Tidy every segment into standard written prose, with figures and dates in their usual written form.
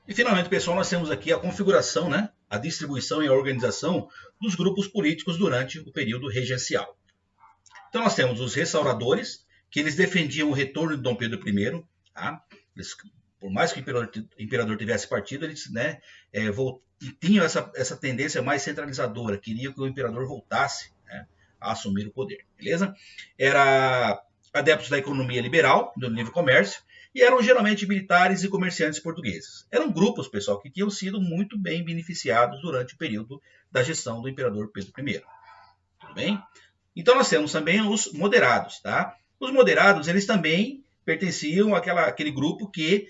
E finalmente, pessoal, nós temos aqui a configuração, né, a distribuição e a organização dos grupos políticos durante o período regencial. Então nós temos os restauradores, que eles defendiam o retorno de Dom Pedro I, tá? Eles, por mais que o imperador tivesse partido, eles, né, tinham essa tendência mais centralizadora, queriam que o imperador voltasse, né, a assumir o poder, beleza? Era adeptos da economia liberal, do livre comércio, e eram geralmente militares e comerciantes portugueses. Eram grupos, pessoal, que tinham sido muito bem beneficiados durante o período da gestão do imperador Pedro I. Tudo bem? Então nós temos também os moderados, tá? Os moderados, eles também pertenciam àquele grupo que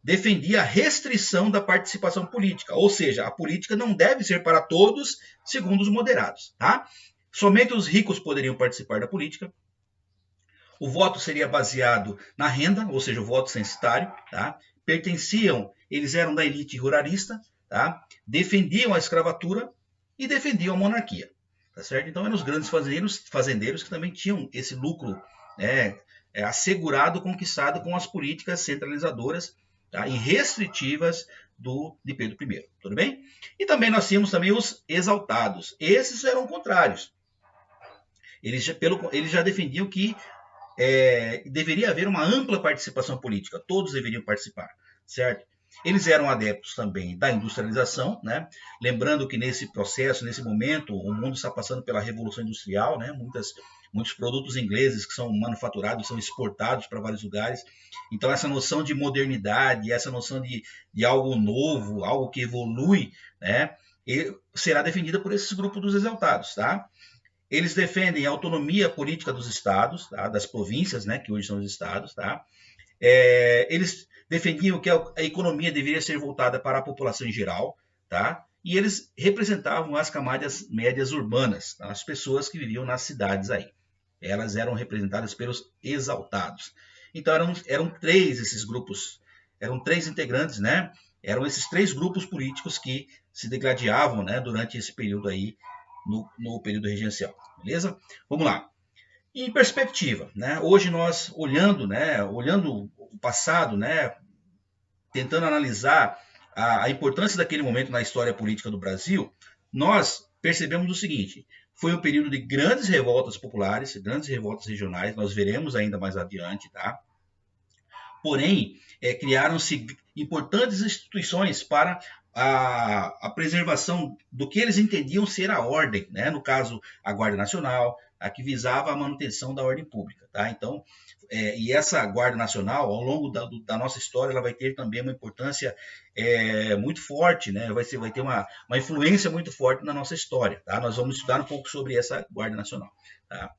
defendia a restrição da participação política, ou seja, a política não deve ser para todos, segundo os moderados, tá? Somente os ricos poderiam participar da política. O voto seria baseado na renda, ou seja, o voto censitário, tá? Eles eram da elite ruralista, tá? Defendiam a escravatura e defendiam a monarquia, tá certo? Então eram os grandes fazendeiros que também tinham esse lucro, né, assegurado, conquistado com as políticas centralizadoras, tá, e restritivas de Pedro I, tudo bem? E também nós tínhamos também os exaltados. Esses eram contrários. Eles já defendiam que deveria haver uma ampla participação política, todos deveriam participar, certo? Eles eram adeptos também da industrialização, né? Lembrando que nesse processo, nesse momento, o mundo está passando pela Revolução Industrial, né? Muitos produtos ingleses que são manufaturados são exportados para vários lugares. Então essa noção de modernidade, essa noção de algo novo, algo que evolui, né, será defendida por esses grupos dos exaltados, tá? Eles defendem a autonomia política dos estados, tá? Das províncias, né, que hoje são os estados, tá? Eles defendiam que a economia deveria ser voltada para a população em geral, tá? E eles representavam as camadas médias urbanas, tá? As pessoas que viviam nas cidades aí. Elas eram representadas pelos exaltados. Então eram três esses grupos, eram três integrantes, né? Eram esses três grupos políticos que se degladiavam, né, durante esse período aí, no período regencial, beleza? Vamos lá. Em perspectiva, né? Hoje nós olhando o passado, né, tentando analisar a importância daquele momento na história política do Brasil, nós percebemos o seguinte: foi um período de grandes revoltas populares, grandes revoltas regionais, nós veremos ainda mais adiante, tá? Porém, criaram-se importantes instituições para a preservação do que eles entendiam ser a ordem, né? No caso, a Guarda Nacional, a que visava a manutenção da ordem pública, tá? Então, e essa Guarda Nacional, ao longo da nossa história, ela vai ter também uma importância muito forte, né? Vai ter uma influência muito forte na nossa história, tá? Nós vamos estudar um pouco sobre essa Guarda Nacional, tá?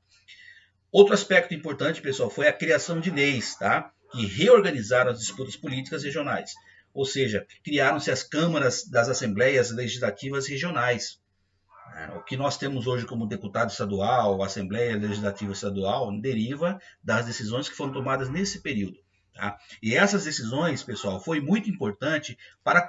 Outro aspecto importante, pessoal, foi a criação de leis, tá? Que reorganizaram as disputas políticas regionais. Ou seja, criaram-se as câmaras das assembleias legislativas regionais. O que nós temos hoje como deputado estadual, Assembleia Legislativa Estadual, deriva das decisões que foram tomadas nesse período, tá? E essas decisões, pessoal, foi muito importante para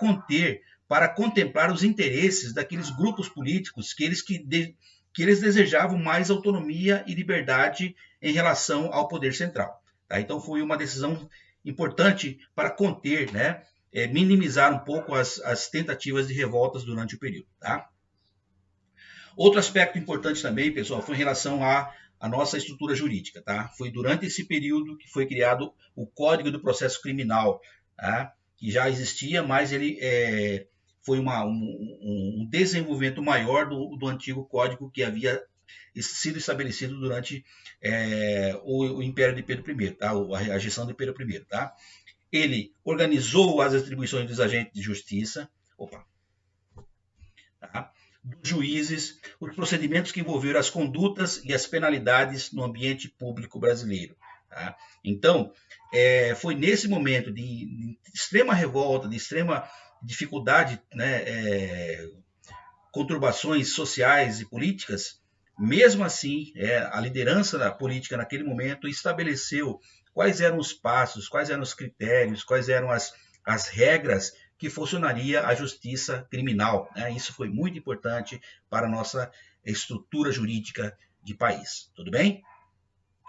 contemplar os interesses daqueles grupos políticos que eles desejavam mais autonomia e liberdade em relação ao poder central, tá? Então foi uma decisão importante para conter, né, minimizar um pouco as tentativas de revoltas durante o período, tá? Outro aspecto importante também, pessoal, foi em relação à nossa estrutura jurídica, tá? Foi durante esse período que foi criado o Código do Processo Criminal, tá? Que já existia, mas ele foi um desenvolvimento maior do antigo código que havia sido estabelecido durante o Império de Pedro I, tá? A gestão de Pedro I, tá? Ele organizou as atribuições dos agentes de justiça, tá? Dos juízes, os procedimentos que envolveram as condutas e as penalidades no ambiente público brasileiro, tá? Então, foi nesse momento de extrema revolta, de extrema dificuldade, né, conturbações sociais e políticas, mesmo assim, a liderança da política naquele momento estabeleceu quais eram os passos, quais eram os critérios, quais eram as regras que funcionaria a justiça criminal, né? Isso foi muito importante para a nossa estrutura jurídica de país, tudo bem?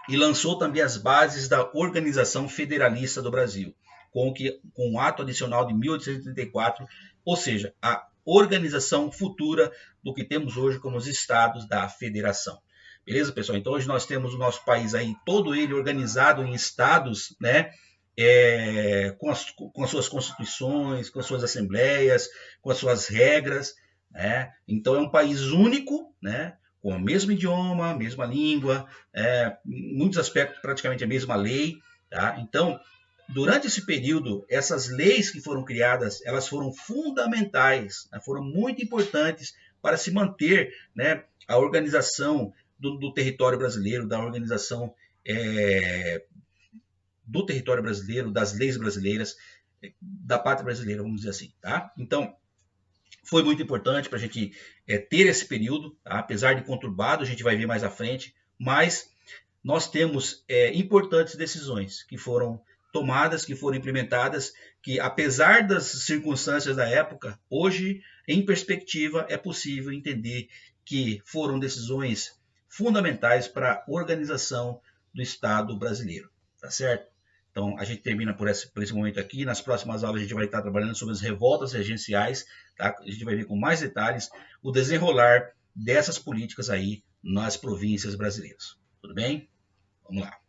E lançou também as bases da Organização Federalista do Brasil, com o ato adicional de 1834, ou seja, a organização futura do que temos hoje como os estados da federação. Beleza, pessoal? Então hoje nós temos o nosso país aí, todo ele organizado em estados, né? Com as suas constituições, com as suas assembleias, com as suas regras, né? Então é um país único, né? Com o mesmo idioma, a mesma língua, em muitos aspectos praticamente a mesma lei, tá? Então, durante esse período, essas leis que foram criadas, elas foram fundamentais, né? Foram muito importantes para se manter, né, a organização do território brasileiro, da organização do território brasileiro, das leis brasileiras, da pátria brasileira, vamos dizer assim, tá? Então, foi muito importante para a gente ter esse período, tá? Apesar de conturbado, a gente vai ver mais à frente, mas nós temos importantes decisões que foram tomadas, que foram implementadas, que apesar das circunstâncias da época, hoje, em perspectiva, é possível entender que foram decisões fundamentais para a organização do Estado brasileiro, tá certo? Então, a gente termina por esse momento aqui. Nas próximas aulas, a gente vai estar trabalhando sobre as revoltas regenciais, tá? A gente vai ver com mais detalhes o desenrolar dessas políticas aí nas províncias brasileiras. Tudo bem? Vamos lá.